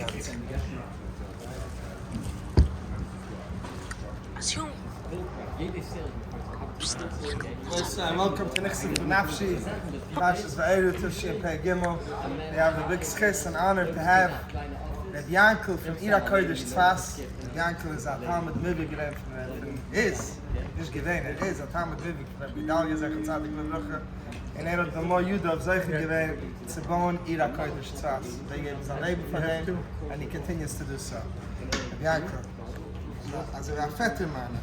Welcome to Nichsefo Nafshi. Vaiera Gimel. We have the big schis and honor to have Yakov from Tzfas. Yakov is a Talmud Mivig from is a Talmud Mivig from Bidalya Zechatzadik Levrucha. And had the more Yudah of Zeichen gewähnt zu bauen Tzfas. They gave us a label for him and he continues to do so. Yakov. Also wir haben fette Mann.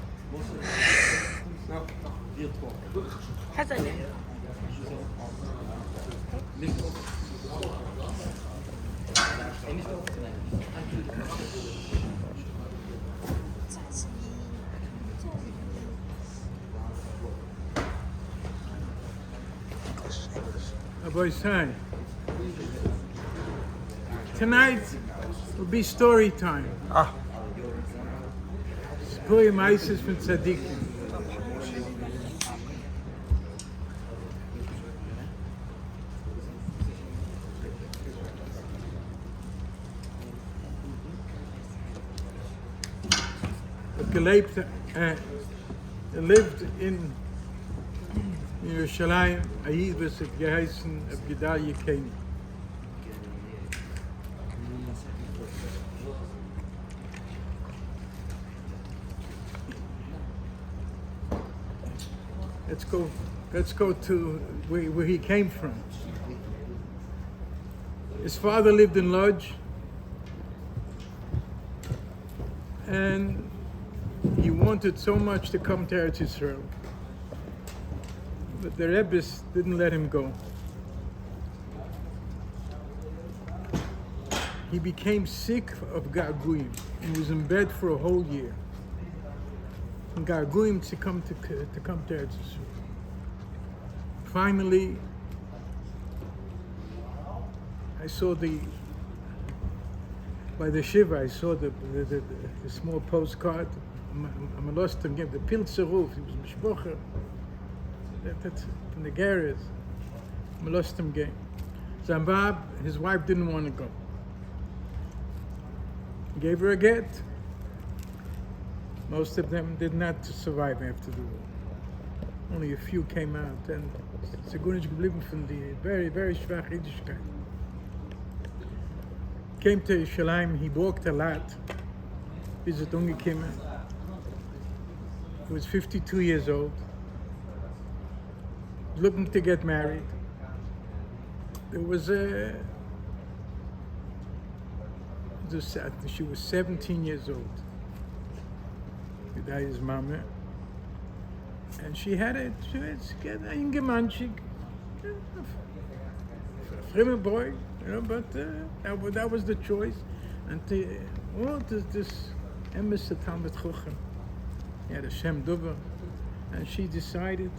Boy, son. Tonight will be story time. Poem Isis from Tzaddikim. Lived in Yerushalayim. He was at geheißen of Gedalya Klein. Let's go to where he came from. His father lived in Lodz, and he wanted so much to come to Eretz Yisrael, but the Rebbes didn't let him go. He became sick of Garguyim and was in bed for a whole year. And Garguyim to come to Eretz Yisrael. Finally, I saw by the Shiva, I saw the small postcard. I lost him, gave the Pilzer roof. He was Mishpocher. That's from the garage. I lost him game. Zambab, his wife didn't want to go. He gave her a get. Most of them did not survive after the war. Only a few came out, and it's a good geblieben from the very, very schwach Yiddishkeit. Came to Yerushalayim, he walked a lot. Bis het umgekommen. He was 52 years old. Looking to get married. There was she was 17 years old. His mama. And she had a ingemanchig, a fremd boy, but that was the choice. And this Hempstead Talmud Chochem, he had a Shem Dover, and she decided,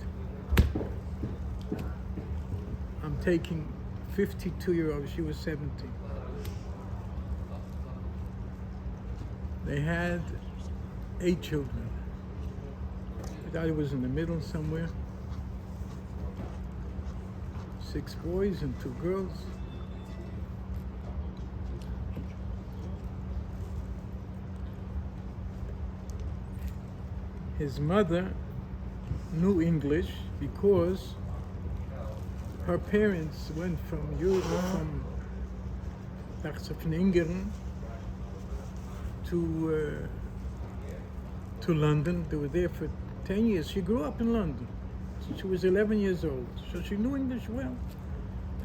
I'm taking 52-year-old, she was 17. They had 8 children. Daddy was in the middle somewhere. 6 boys and 2 girls. His mother knew English because her parents went from Europe, from England to London. They were there for 10 years. She grew up in London. She was 11 years old, so she knew English well.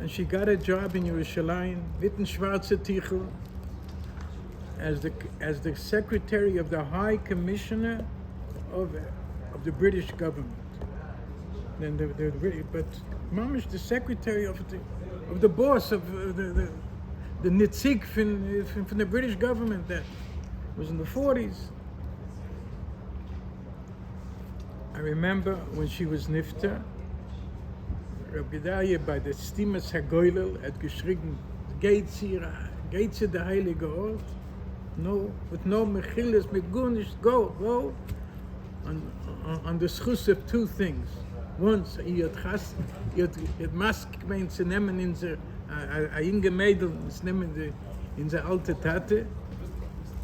And she got a job in Yerushalayim, with Schwarze Tichel, as the secretary of the High Commissioner of the British government. Then but Mamish, the secretary of the boss of the Nitzig from the British government that was in the 40s. I remember when she was nifter, Rabbi Gedalya by the Stimas HaGoylel had geschrieben, geht sie der Heilige Ort, no, with no mechilles, mit gunish, go, on the schus of 2 things. Once, he had mask gemeint zu nehmen in der, a inge Mädel, zu nehmen in the alte Tate.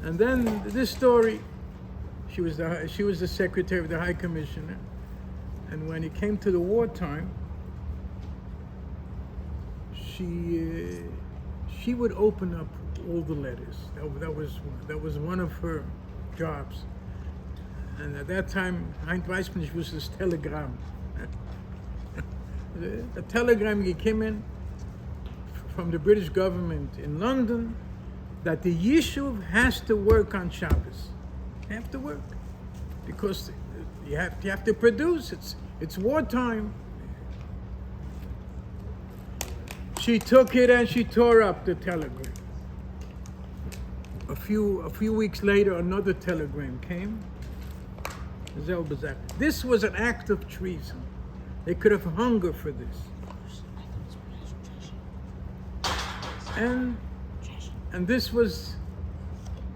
And then this story, she was the secretary of the High Commissioner. And when it came to the wartime, she would open up all the letters. That was one of her jobs. And at that time, Heinz Weissman was this telegram. A telegram came in from the British government in London that the Yishuv has to work on Shabbos. They have to work because you have to produce. It's wartime. She took it and she tore up the telegram. A few weeks later, another telegram came. This was an act of treason. They could have hung her for this. And this was,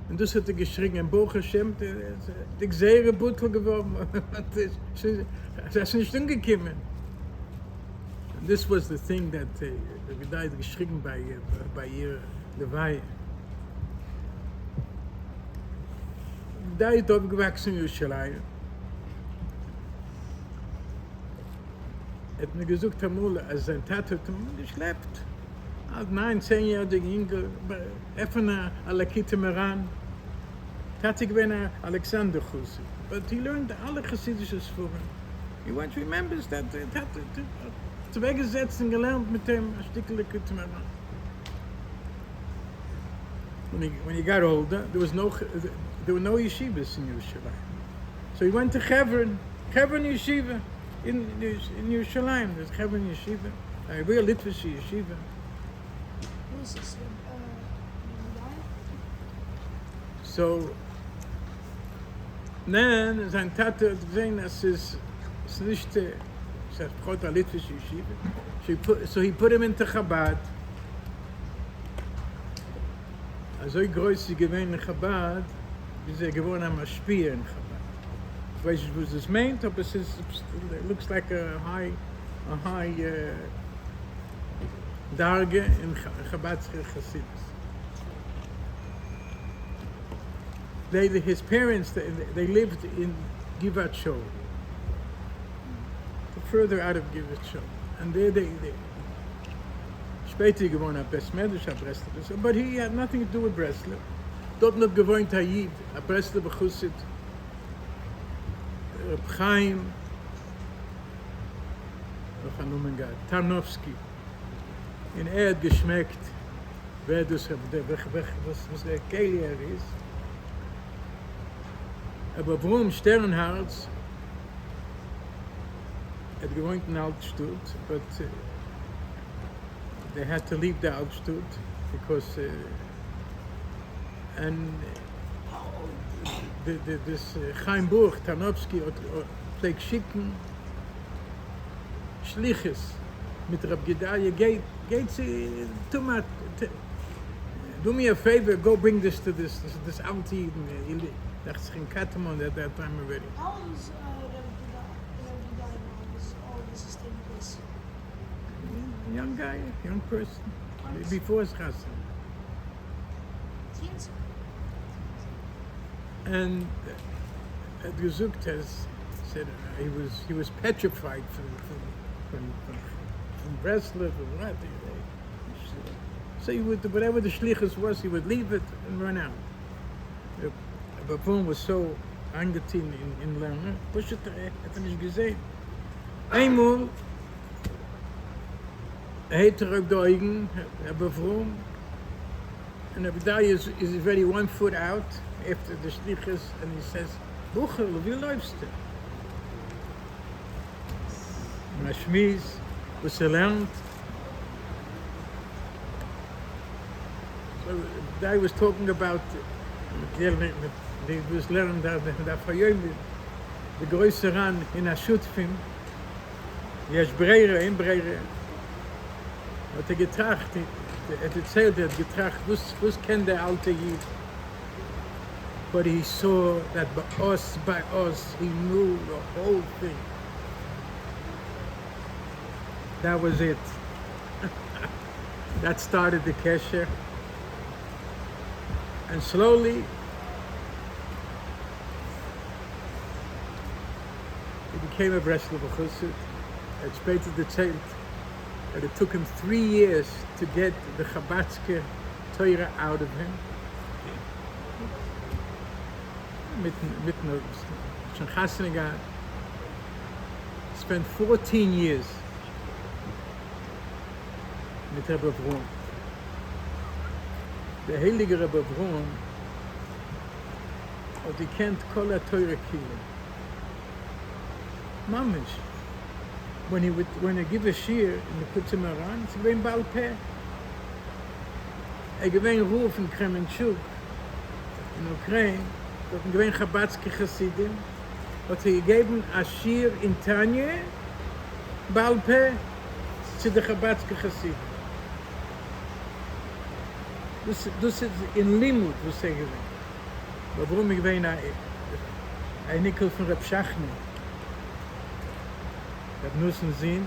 und das hat geschrien, ein Buch Hashem, die Gseire Buttel geworden. Sie ist nicht umgekommen. And this was the thing that Gedai geschrien bei ihr, the Vaiera. Gedai ist aufgewachsen in Jerusalem. Hat mir gesucht einmal, als sein Tate hat ihn geschleppt. Als 9, 10-jähriger Ingel, Effena Alakite Meran. Tate gewinnt Alexander Chussi. But he learned alle Chassidisches for him. He went, remembers that Tate zuweggesetzt und gelernt mit dem Stikelike Meran. When he got older, there were no yeshivas in Yerushalayim. So he went to Hebron Yeshiva. In Yerushalayim, there's Hebron Yeshiva, a real Litvish Yeshiva. Who's this? So, then, sein Tate hat gesehen, dass es nicht, es hat Brot a Litvish Yeshiva. So he put him into Chabad. Also groß sie gewesen in Chabad, bis geworden am Maschpier in Chabad. Weiß ich, was es meint, aber it looks like a high Darge in Chabadske Chassidus. His parents, they lived in Givat Shol, further out of Givat Shol. And there they später gewohnt at Besmedisch, at Breslov. But he had nothing to do with Breslov. Dort not gewohnt Hayid, at Breslov Chussid. Klein, Tarnowski. In hat geschmeckt, wer das was der Kelier ist. Aber warum Sternharz hat gewohnt in Altstadt, but they had to leave the Altstadt because and this Chaimburg, Tarnowski, pflegt schicken Schliches mit Rab Gedalia, geht sie, do me a favor, go bring this to this auntie, that's in Katamon at that time already. How old is Rabbi now? All this is taking place. Young guy, young person, before his chassan. Teens? And gesucht has said he was petrified from Breslov and what. So he would, whatever the shlichus was, he would leave it and run out. The Bavon was so angetin in Lerner, push it, hat nicht gesehen. Einmal, hat opgehouden, Bavon, and Abdai is already 1 foot out after the shlichus, and he says, Buchel, wie läufst du? Mashmiz, was lernt. So Abdai was talking about, he was learning that Vaiera, the größte Ran in Ashutfim, יש Breslov, in Breslov, hat getracht, erzählt, getracht, was kennt der alte Jid? But he saw that by us, he knew the whole thing. That was it. That started the kesher. And slowly, he became a Breslov chassid. It's better to say that it took him 3 years to get the Chabadske Torah out of him. Spent 14 years mit Rebbe Avrom. Der heilige Rebbe Avrom hat gekannt kol ha-Torah kilo. Mamish. When he give a shir and he puts him around, it's gewinn Baal Peh. Gewinn Ruf in Kremenchuk in Ukraine, dort gewinn Chabadske Chassidim, hat gegeben a shir in Tanya, Baal Peh, zu der Chabadske Chassidim. Dus is in Limud, was gewinn. Warum ich gewinn ein Nickel von Reb Shachner. Dat müssen sehen.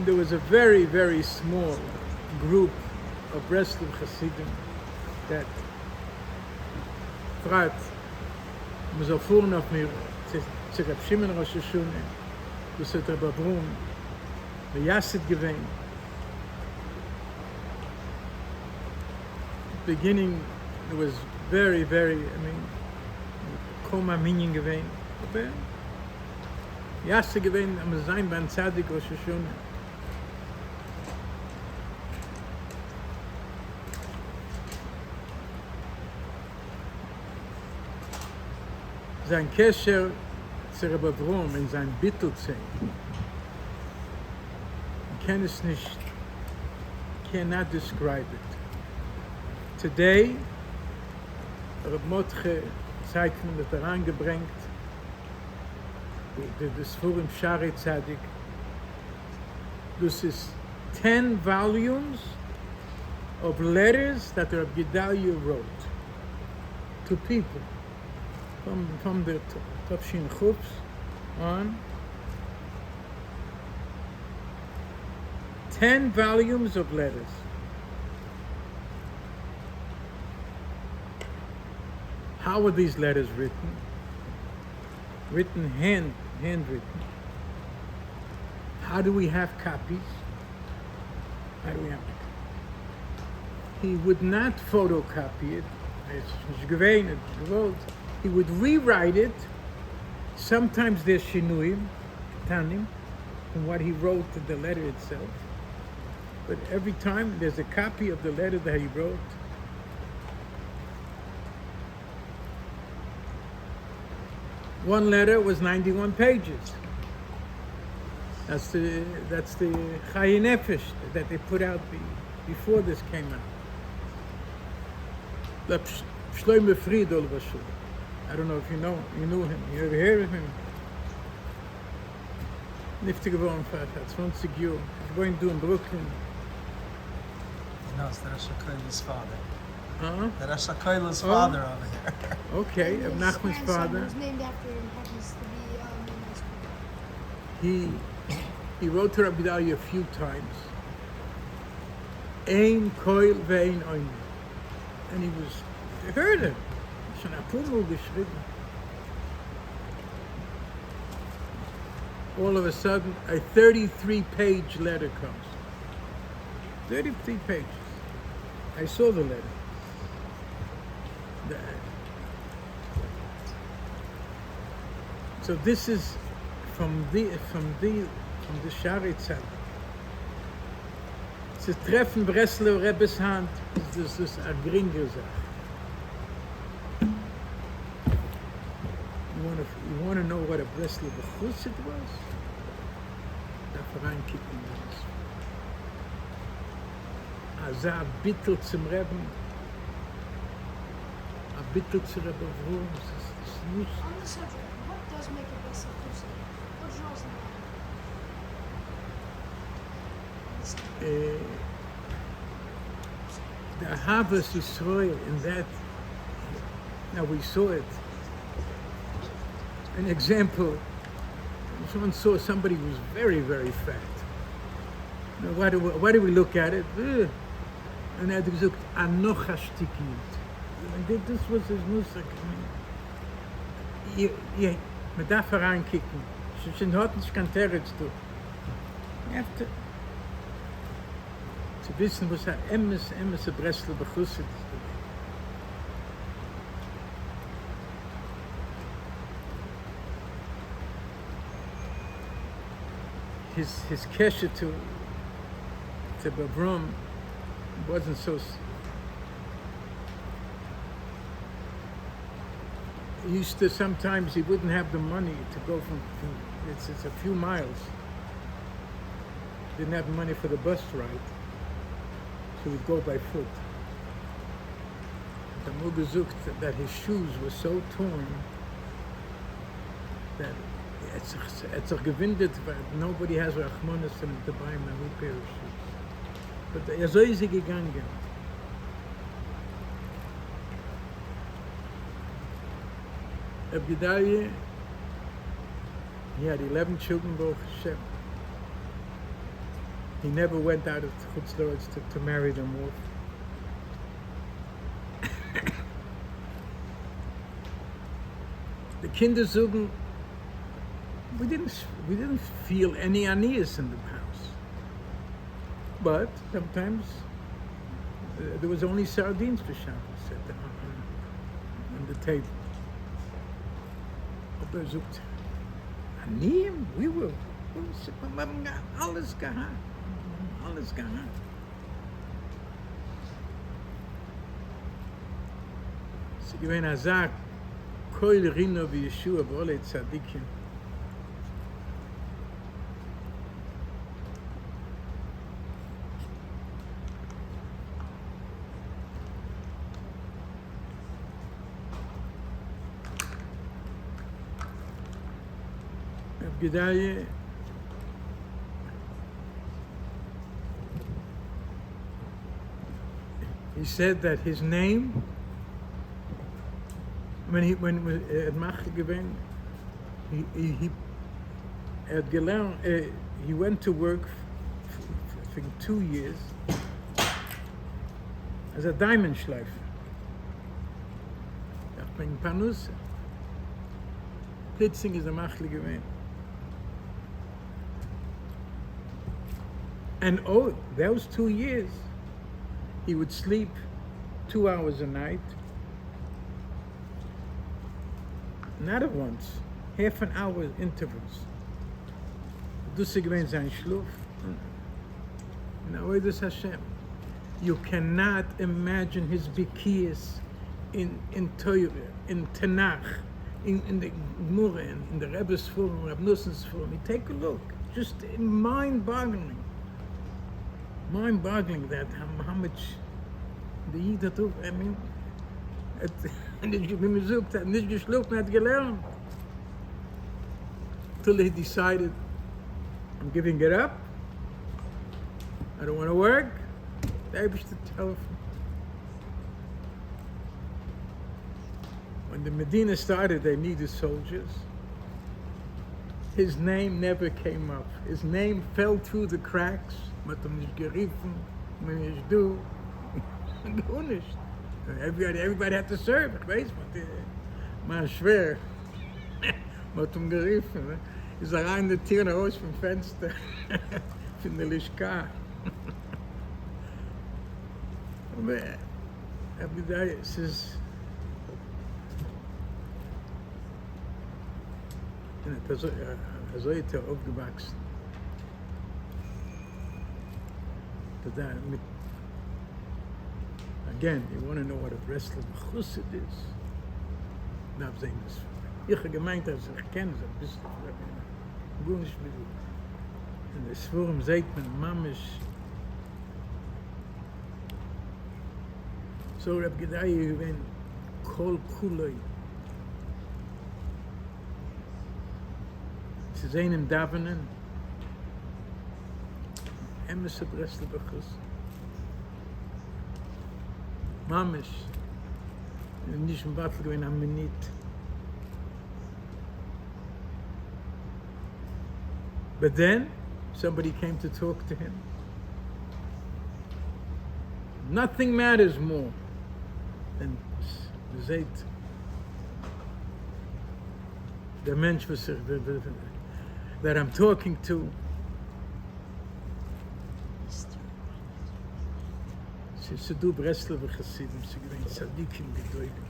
There was a very, very small group of Breslov Hasidim that fragt, man soll fuhren auf mir zu Reb Shimon Rosh Hashanah, das hat Reb Avrom, der Yassid gewähnt. Beginning, it was very, very, Koma Minyan gewesen. Aber Jasse gewesen am Sein beim Tzadik Rosh Hashanah. Sein Kesher zu Rebbe Avrom in sein Bittelzeh. Ich kann es nicht, cannot describe it. Today, Reb Motche zeigt man das herangebringt, das Forum Shari Tzadik. This is 10 volumes of letters that Reb Gedalia wrote to people from the Tafshin Chufs on. 10 volumes of letters. How were these letters written? Written handwritten. How do we have copies? How do we have it? He would not photocopy it. He would rewrite it. Sometimes there's shinuim, tanim, from what he wrote to the letter itself. But every time there's a copy of the letter that he wrote. One letter was 91 pages. That's the Chayi Nefesh that they put out before this came out. The Shloime Friedel was. I don't know if you knew him. You ever heard of him? Nifte geworden for 20 Jahre. He's going to do in Brooklyn. No, it's the Rosh Hashanah's father. Huh? The Rosh Hashanah's father over here. Okay, And of his Nachman's grandson father. was named after him, happens to be in high school. He wrote to Rabbi Dalia a few times. Ein koil ve'ein oin. And he heard him. Schon Apumul geschrieben. All of a sudden, a 33-page letter comes. 33 pages. I saw the letter. So this is from the Shari Tzad. Ze treffen Breslov Rebbe's hand. This is a gringe Sache. You want to know what a Breslov Chassid was? Darf reinkicken in das. A bittel zum Rebbe. A bittel zu Rebbe Avrom. On the subject, what does make a Breslov Chassid? What draws them The Ahavas Yisrael in that. Now we saw it. An example, someone saw somebody who was very, very fat. Why do we look at it? Ugh. And er hat gesagt, noch a Stückchen. Das was his Musik. Man darf reinkicken. Sie hat nicht kein Territz, du. You have to wissen, was er Emmes Breslov bechusset ist. His kesher to Bavram wasn't so. He used to, sometimes he wouldn't have the money to go from it's a few miles. Didn't have money for the bus ride, so he'd go by foot. The Muga zooked that his shoes were so torn that it's a gewindet, but nobody has Rachmanis to buy him a new pair of shoes. But so is he gegangen. Abgedaye, he had 11 children, Baruch Hashem. He never went out of Chutz La'aretz to marry them off. The Kinder sagen, we didn't feel any aniyas in the house, but sometimes there was only sardines for Shabbos on the table. Aber er sagt, aniyim, we haben alles gehabt. Alles gehabt. Sie gewähnen Azak, Koil Rino wie Yeshua, Bole Tzadikim. Gedaye, he said that his name, when at Machel gewesen, he went to work for 2 years as a diamond schleifer. In Panus, Plitzing is a Machel gewesen. And those 2 years, he would sleep 2 hours a night. Not at once, half an hour intervals. Dus gewinnt sein Schlaf. Now, this Hashem. You cannot imagine his bikiyas in Torah, in Tanakh, in the Gemara, in the Rebbe's Forum, Reb Nussen's Forum. You take a look, just mind-boggling. Mind-boggling that how much the Yid hat, I mean, wie man sagt, hat nicht geschlafen, hat gelernt. Till he decided, I'm giving it up. I don't want to work. Da habe ich the telephone. When the Medina started, they needed soldiers. His name never came up. His name fell through the cracks. Man hat nicht geriefen, man nicht du. Gar nicht. Everybody had to serve, ich weiß, man schwer. Man hat geriefen. Ist rein der Tier raus vom Fenster, von der Lischka. Aber es ist... So ist aufgewachsen. Again, you want to know what a Breslov chussid is? Now I'm saying this. Ich habe gemeint, dass ich kenne, so ein bisschen. Gut nicht mit du. In der Sforum sagt man, Mamisch. So, Reb Gedaye, wenn Kol Kuloi. Sie sehen im Davenen, Emesse Breslov chussid. Mamish, nicht im Battle gewesen am Minit. But then somebody came to talk to him. Nothing matters more than Zait. The Mensch that I'm talking to. Sie do Breslov Chassidim, sie gewinnt Tzadikim gedoilim.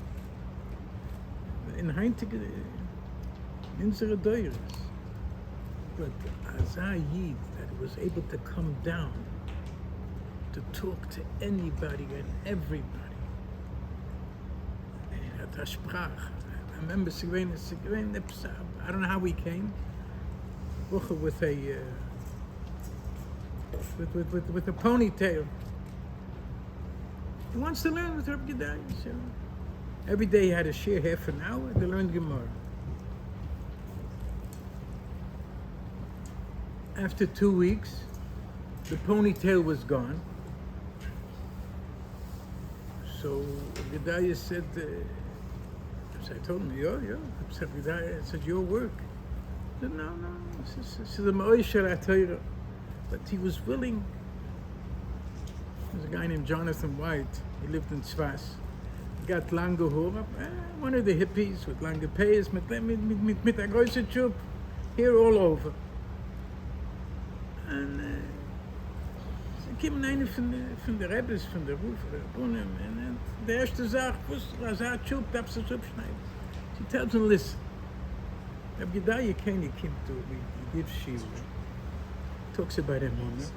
In heintige, unsere Deures. But Azayid that was able to come down to talk to anybody and everybody. At Sprach. I remember I don't know how we came. With a with a ponytail. He wants to learn with Rabbi Gedaliah. So every day he had to share half an hour to learn Gemara. After 2 weeks, the ponytail was gone. So Gedaliah said, I told him, yeah. I said, your work. He said, no. He said, but he was willing. There's a guy named Jonathan White. He lived in Tzfas. He got lange Haare. One of the hippies with lange payas, mit a große Tschub, here all over. And sie kamen eine von der Rebbes, von der Ruf, und der erste sagt, was Tschub, darfst du Tschub schneiden? She tells him, listen, Rabbi Gedaliah came to, he gives Shiva, talks about Emunah,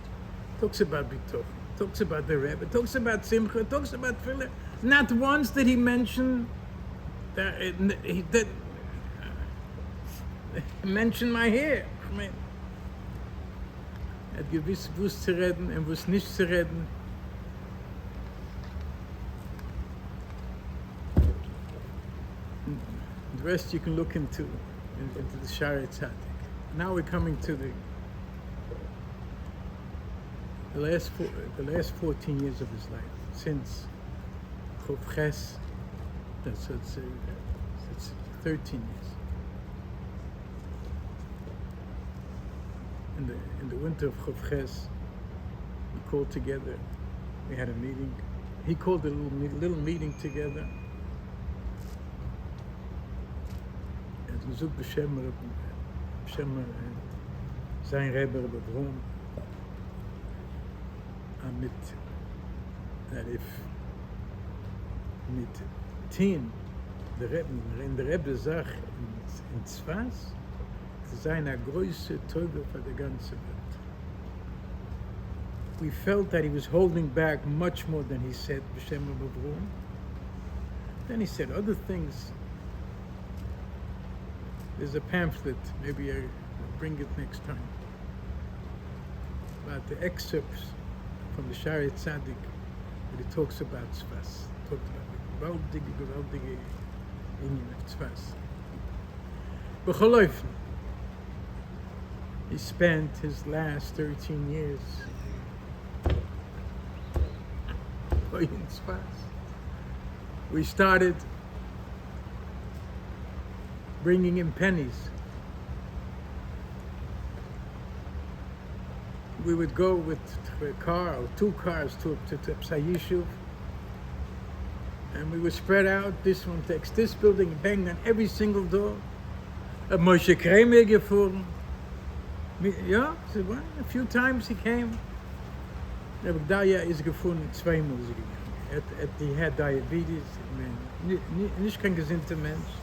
talks about Bitoch, talks about the Rebbe, talks about Simcha, talks about Tefillah. Not once did he mention that mention my hair. I mean, er hat gewiss, was zu reden und was nicht zu reden. The rest you can look into the Shari Tzaddik. Now we're coming to the last 14 years of his life, since Chof Ches, it's 13 years. In the winter of Chof Ches, we called together. We had a meeting. He called a little meeting together. And we zoekten Beshemer en zijn Rebbe Bevroom. Mit 10, in der Rebbe zag in Tzfas, seine größte Teufel für die ganze Welt. We felt that he was holding back much more than he said, B'Shem B'Vroom. Then he said other things. There's a pamphlet, maybe I'll bring it next time, about the excerpts from the Shari Tzaddik, where he talks about Tzfas, talked about the gewaltige Inyan of Tzfas. B'Cholofim, he spent his last 13 years in Tzfas. We started bringing in pennies. We would go with a car or 2 cars to Yishuv, and we would spread out. This one takes this building, bang on every single door. Moshe Kramer gefahren. Yeah, so a few times he came. Rabbi Gedaliah is gefahren zweimal gegangen. He had diabetes. Nicht kein gesinnter Mensch.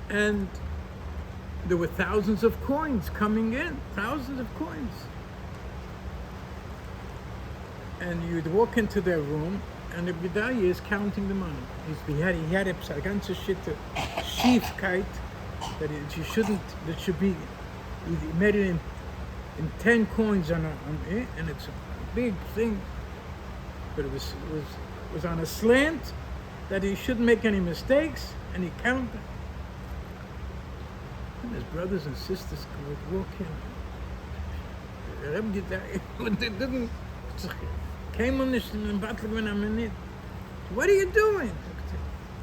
And there were thousands of coins coming in, thousands of coins. And you'd walk into their room, and the Gedaliah is counting the money. He had a ganze Schitte, Schiefkeit, that should be, he made it in 10 coins on it, and it's a big thing, but it was on a slant that he shouldn't make any mistakes, and he counted. And his brothers and sisters would walk in. Came on this and battle when I'm in it. What are you doing?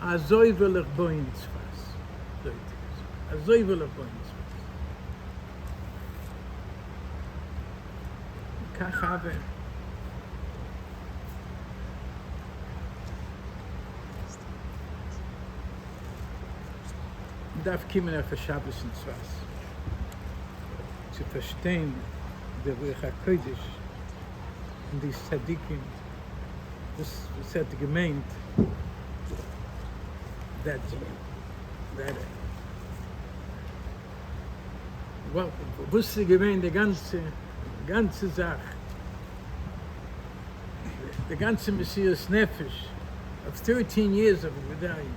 Azoi will ich boin Tzfas. Azoi will ich boin Tzfas. כך habe. Man darf kommen auf der Shabbos in Tzfas. Zu verstehen, der Ruach HaKodesh und die Tzadikim, was hat gemeint, that well, wusste gemeint die ganze Sache, the ganze Messias Nefesh of 13 years of Medallion,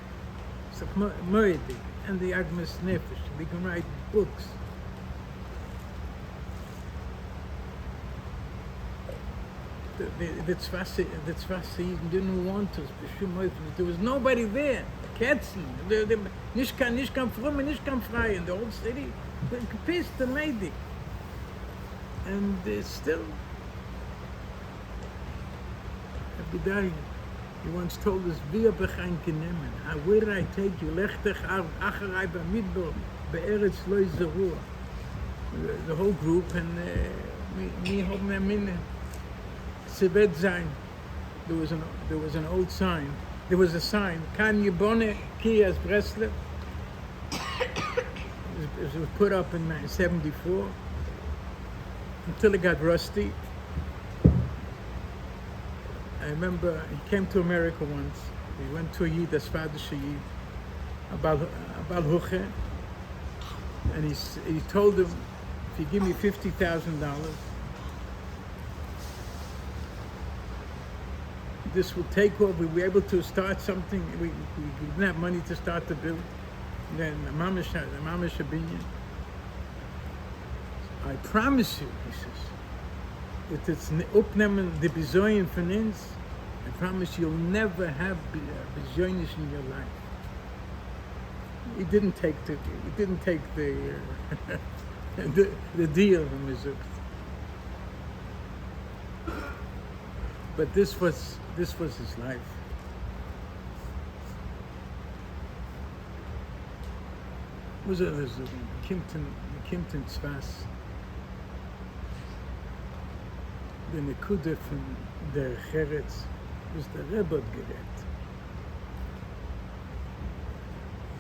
it's like Moedik, and the Agmas Nefesh. We can write books. The Tzfas didn't want us. There was nobody there. Katzen. Nicht kann frommen, nicht kann freien. The whole city pissed and made it. And still, Abdidari, he once told us, "Via bechain kenemen. Where I take you, lechtech acharai b'midbar be'eretz lo zerua." The whole group, and me hob me min sebet zayin. There was an old sign. There was a sign. Kan yibone ki as Breslov. It was put up in 1974 until it got rusty. I remember he came to America once. He went to a Yid, as Father Yid, about Huche, and he told him, if you give me $50,000, this will take off. We'll be able to start something. We didn't have money to start the build. And then the Mamash Abinyan. I promise you, he says, with its upnemen the bizoyin finance, I promise you'll never have bizoynish in your life. He didn't take the the deal from his hook. But this was his life. Was it Kimpton Tzfas? The Nekuda from der Cheretz was the Rebbe Gerät,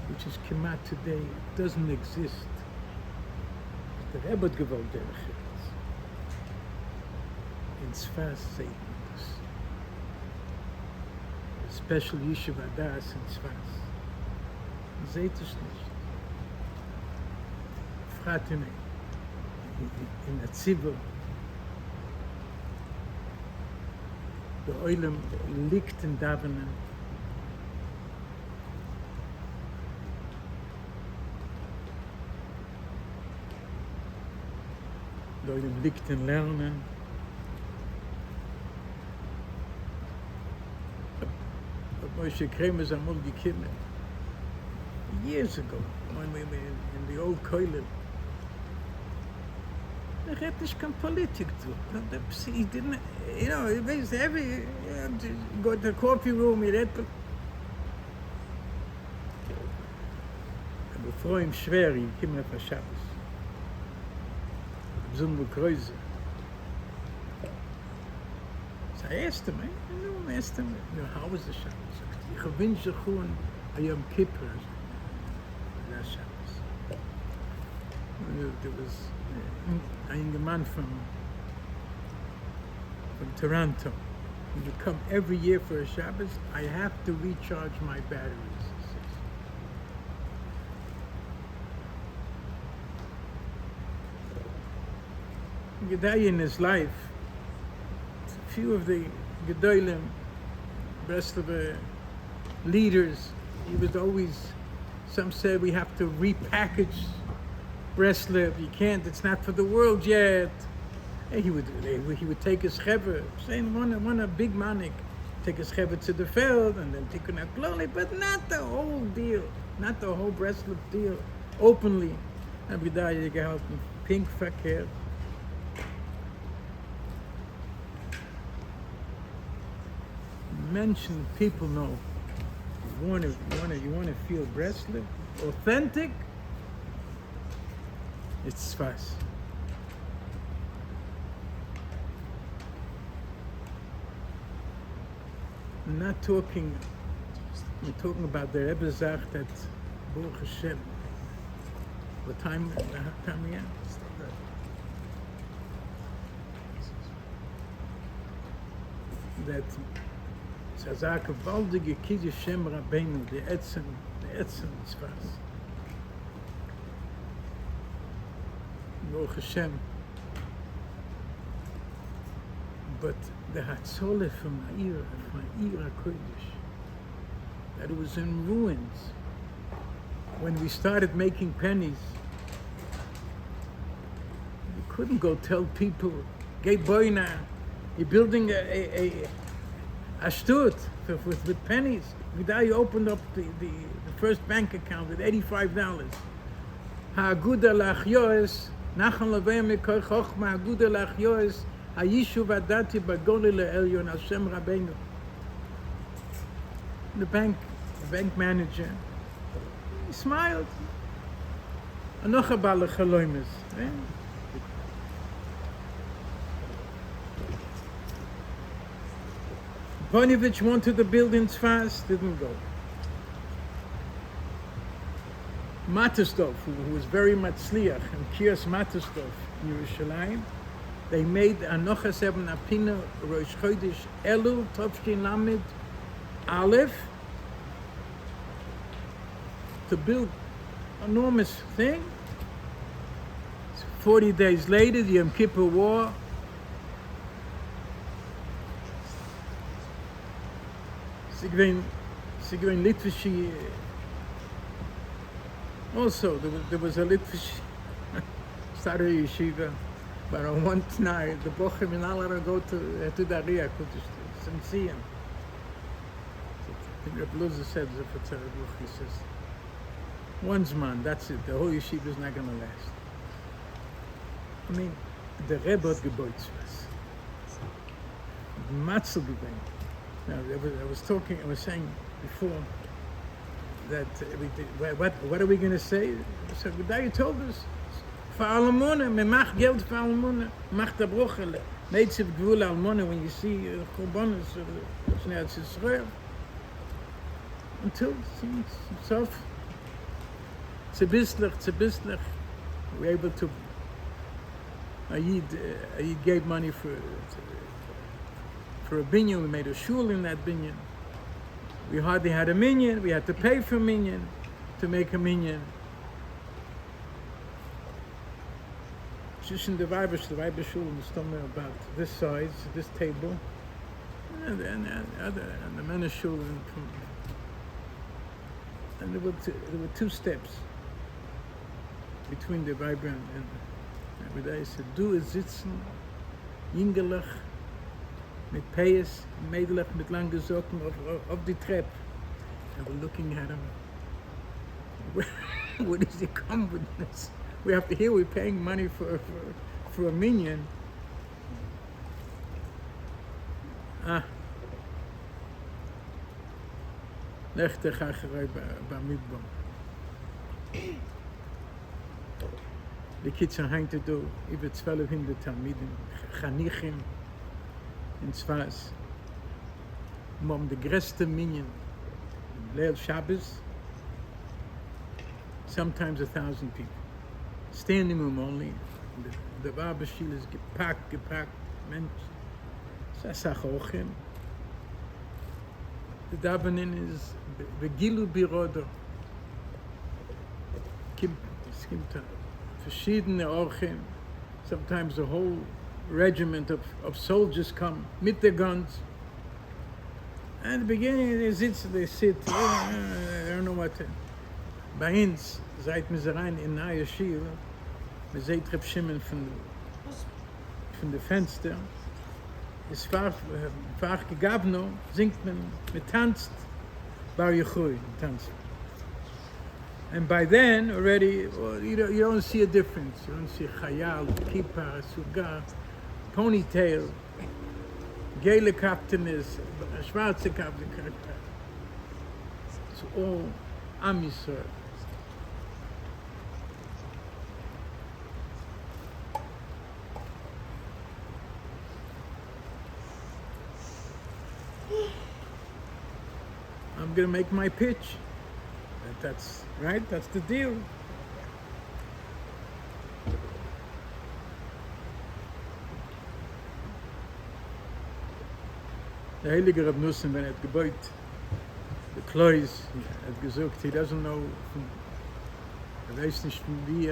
which is Kemat today, doesn't exist. The Rebbe gewollt der Cheretz. In Tzfas Satan. Special Yeshiva Das in Tzfas. Seht es nicht. Fragt ihn in der Zivil. Der Oilem liegt in Davenen. Der Oilem liegt in Lernen. Moshe Kramer's amol gekommen years ago when we were in the old Koilin. Had nicht kein Politik tun. He didn't, he was every, go to the coffee room, he read. Bevor ihm schwer, he came auf Shabbos. Besondere Kreuze. Das erste Mal, how was the Shabbos? Ich wünsche schon a Yom Kippur. That Shabbos. There was a young man from Toronto. He would come every year for a Shabbos. I have to recharge my batteries. Gedai in his life, a few of the Gedolim, Breslov leaders, he was always, some said we have to repackage Breslov. You can't, it's not for the world yet. And he would take his chever, saying one a big manik, take his chever to the field and then take it slowly, but not the whole deal, not the whole Breslov deal, openly. And Gedai gehalten, pink verkehrt. Mention people know. You want to feel Breslov, authentic. It's Tzfas. I'm not talking, we're talking about the Rebbe Zach that Baruch Hashem. What time we at? That Zazak gewaltige Kiddush Shem Rabbeinu, the Etzen Tzfas. Baruch Hashem. But the Hatzole from Vaiera Kodesh, that it was in ruins. When we started making pennies, you couldn't go tell people, "Geh boina, you're building a shtut with pennies." You opened up the first bank account with $85. Ha'aguda lachyoes, nachan levei mekor chochma, ha'aguda lachyoes, ha'yishuv adati bagoli le'elyon Hashem Rabbeinu. The bank manager, he smiled. Anocha ba'al chaloimes. Ponovich wanted to build in Tzfas, didn't go. Matestov, who was very matzliach, and Kios Matestov in Yerushalayim, they made Anochas Eben Apina Rosh Chodesh Elul Tovshin Lamed Aleph to build enormous thing. 40 days later, the Yom Kippur War. Sigvein Litvishi. Also, there was a Litvish started a yeshiva, but on one night the bochim in Allah go to the Ariya Kudish and see him. I think Reb Luzer said, he says, one's man, that's it. The whole yeshiva is not going to last. I mean, the Rebbe hat gebeut was. Matzel gebeut. Now, I was saying before that what are we going to say? So, you told us, for Almona, me mach Geld for Almona, mach the Bruchele, Neitzev Gvul Almona, when you see Korbanos, Shnei Yisrael, until it's off. Tzibislich, we're able to, Ayid gave money for a binyan. We made a shul in that binyan. We hardly had a minyan. We had to pay for a minyan to make a minyan. Just in the Vaiera shul in the stomach about this size, this table, and the men shul, and there were two steps between the Vaiera and every said, "Du is sitzen, jingelach." Mit Payas, Medelach, mit lange Socken auf die Treppe. And we're looking at him. Where does he come with this? We have to hear we're paying money for a minyan. Lechte Chacherei Bamidbom. Die Kids hangt to do über 1200 Talmidim, Chanichim, in Tzfas, the größte minyan, Leil Shabbos, sometimes 1,000 people. Standing room only, the Vabashil is gepackt, Mensch, Sasachochem. The Davenin is Begilu Birodo. Es gibt verschiedene Orchem, sometimes the whole regiment of soldiers come with their guns. And at the beginning they sit, I don't know what. Bei uns, seit wir rein in Neue Schiel, wir sehen Reb Shimon von der Fenster, es war gegabno, singt man, tanzt, Bar Yechui, tanzt. And by then, already, you don't see a difference. You don't see Chayal, Kippah, Sugar, ponytail, gele Captain is, schwarze Captain. It's all Am Yisrael. I'm going to make my pitch. That's right, that's the deal. Der heilige Reb Nussen, wenn gebeut, the Klois, gesagt, he doesn't know, weiß nicht, wie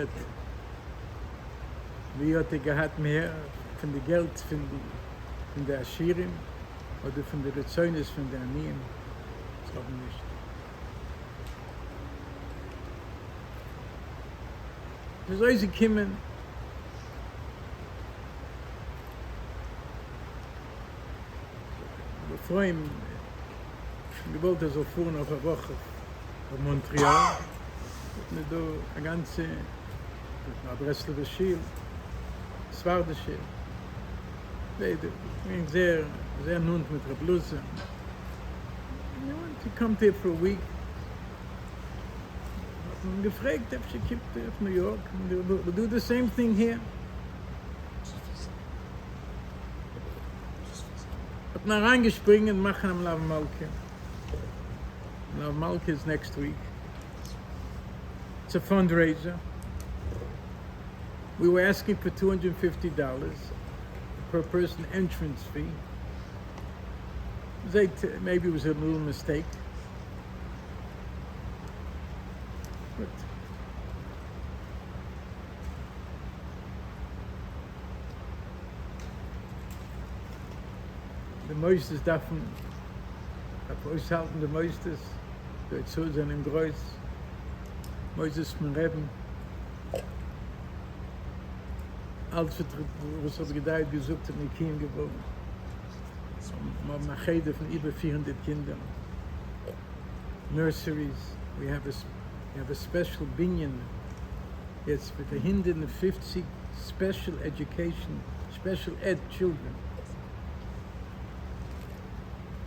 hat gehabt mehr von dem Geld von der Aschirim oder von der Rezeunis von der Anien. Das haben wir nicht. Das soll sie kommen. Bevor ihm gewollt er so fuhren auf eine Woche auf Montreal, und da eine ganze Breslov Schiel, Zwarte Schiel. Ich sehr nund mit der Bluse. He come here for a week. I'm gefragt, if she kept to New York. We'll do the same thing here. Hab nach reingespringen und machen am Lav Malke. Lav Malke is next week. It's a fundraiser. We were asking for $250 per person entrance fee. Maybe it was a little mistake. But the meisters davon, aushalten, the meisters, der zu seinem Kreuz, meisters von Reben. Alles was hat gedeiht, gesucht hat, mit Kindern geworden. Man hat eine von über 400 Kindern. Nurseries, we have a special binyan. It's with 150 special education, special ed children.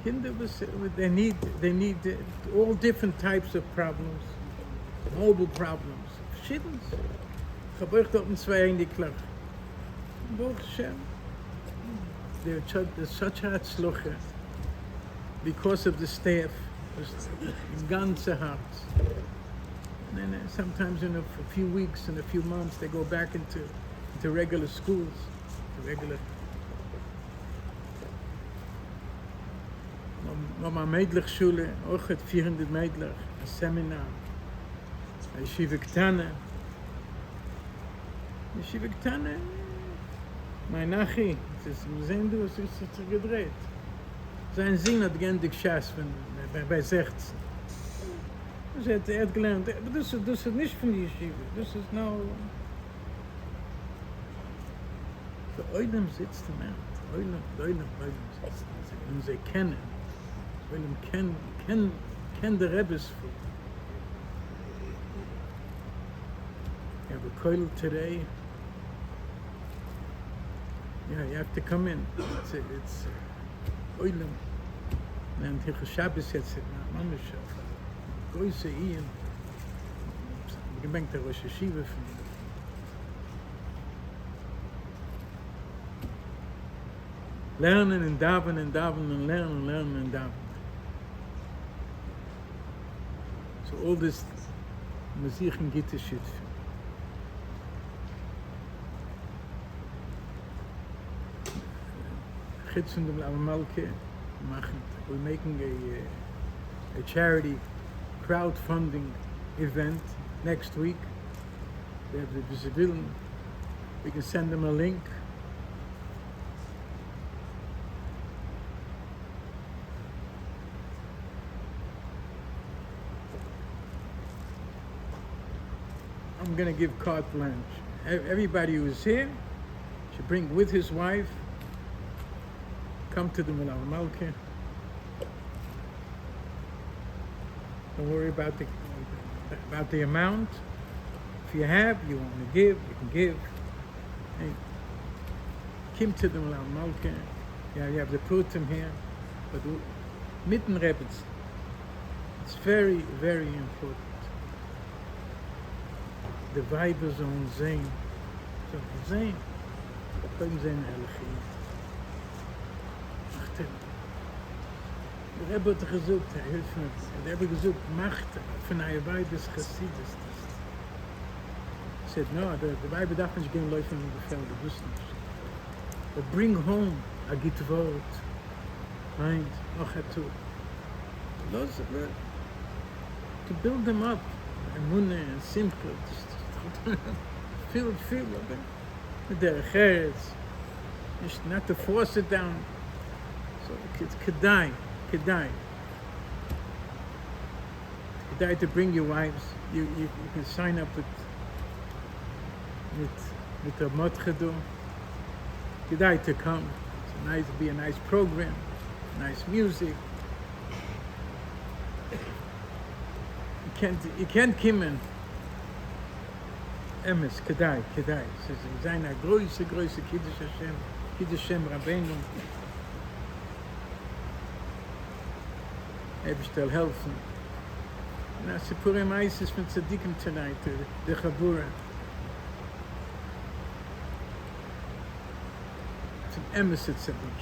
Kinder, they need all different types of problems, mobile problems. Verschiedens. Gebeurt op een zweiendig. Baruch Hashem. There's such a tzlucha because of the staff. Ganze hearts. And then sometimes in a few weeks, in a few months, they go back into regular schools, regular. Maar meidlich schule, ook het 400 meidlich, een seminar, een yeshiva ktana. Yeshiva ktana, mijn nachi, we zijn door, het is gedreht. Zijn zin had gendig schaas bij 16. Dus hij had gelernt, dus is niet van die yeshiva, dus is nou... De oilem zit de man, de oilem zit. En ze kennen. Oilem ken de Rebbes voor. You have a koil today. Yeah, you have to come in. It's oilem. En tegen Shabbos zit na Manushaf. Goise Ian. Ik ben de Rosh Yeshiva van. Lernen en daven en daven en lernen en daven. So all this Mesichen Gitte shit. Gidsen de Malke machen. We're making a charity crowdfunding event next week. They have the visibility. We can send them a link. I'm going to give carte blanche. Everybody who's here should bring with his wife. Come to the Milav Malke. Don't worry about the amount. If you have, you want to give, you can give. Hey, come to the Milav Malke. Yeah, you have the Putim here, but mitten Rebbets. It's very, very important. The vibe is on Zayn. So Zayn, come Zayn Elchi. Der Rebbe hat gesucht, hilf mir. Der Rebbe gesucht, Macht von einer Weib des Chassidus. He said, no, the Weib darf nicht gehen laufen in die Felder, das nicht. But bring home a Gitvot. Right? Noch a two. To build them up. Emunah and Simcha. Feel it. With their heads. Not to force it down. So it's Kedai. Kedai to bring your wives. You can sign up with a Motchedo. Kedai to come. It's be a nice program, nice music. You can't come in. Emes, Kedai. Sie sind eine große Kiddush Hashem Rabbeinu. Hempstead helfen. Na, Sipurim Isis from Tzadikim tonight, the Chabura. It's an Emes Tzadik.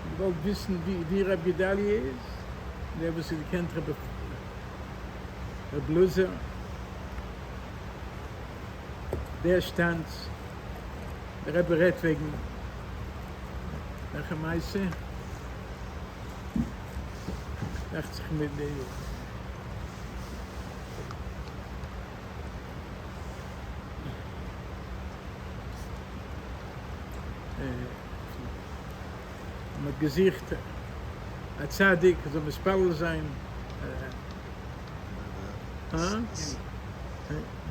You wollt wissen, wie Rabbi Gedalia ist? Der was Sie kennt, Rabbi Bluzer. Der stand, der Rebbe redt wegen der Meise. Dacht sich mit der mit Gesicht a Tzadik, so ein Spall sein.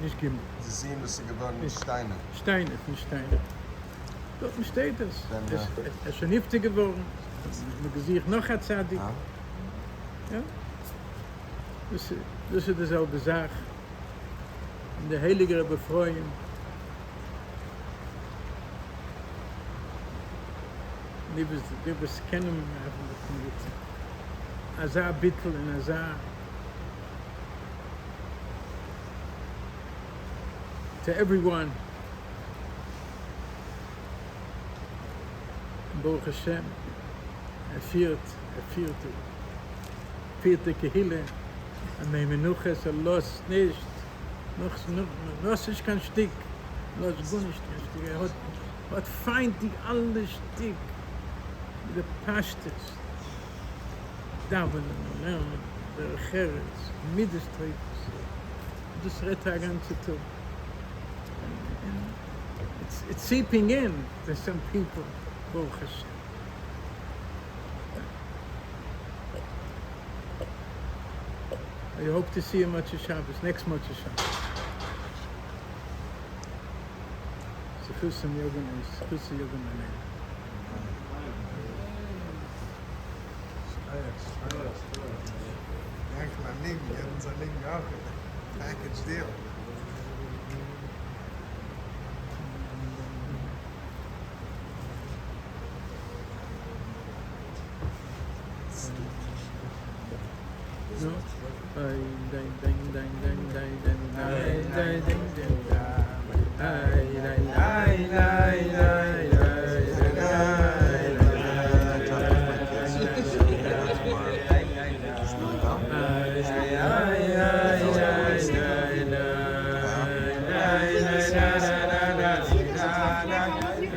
Nicht Gimmel. Sie sehen, dass sie geworden sind Steine. Nicht Steine. Dort steht es. Er ist schon Hifte geworden. Mit Gesicht noch a Tzadik. Ja? Dus het is al de zaak. En de heilige bevrijding. Die was kennen met Azar Bittel en Azar. To everyone. Baruch Hashem. Vierte Kehille, en mijn menuches, los nicht, los ist kein Stück, los gut nicht kein Stück. Hat feint die alle Stück, de Pashtes, Davenen, Lernen, der Cheres, Middestripes, das redt der ganze Tag. It's seeping in to some people, Baruch Hashem. I hope to see you Motzei Shabbos, next Motzei Shabbos. So Chusam Yogan is Chusam Yogan Maneh. Dank mijn link, je hebt ons link ook. Package deal. No?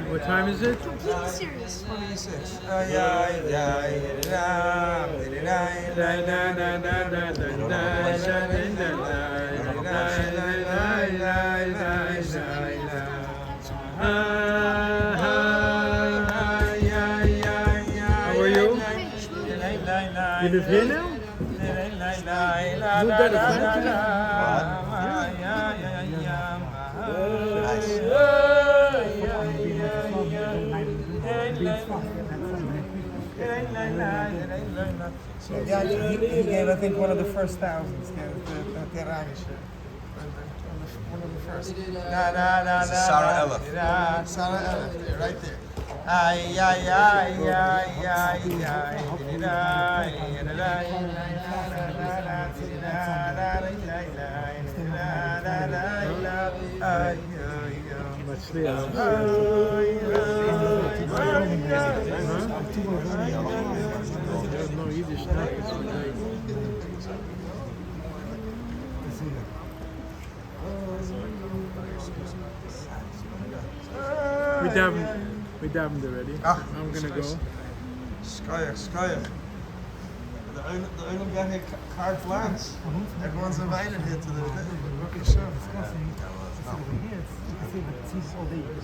What time is it? Completely serious. 26. How are you? You live here now? Moved out of Yeah, he gave, I think, one of the first thousands. One of the first. Sarah Elef. Sarah Elef, right there. Much there. Yiddish nachas today. We davened already. I'm gonna go. Skaya. The only guy here carte blanche. Everyone's invited here to the.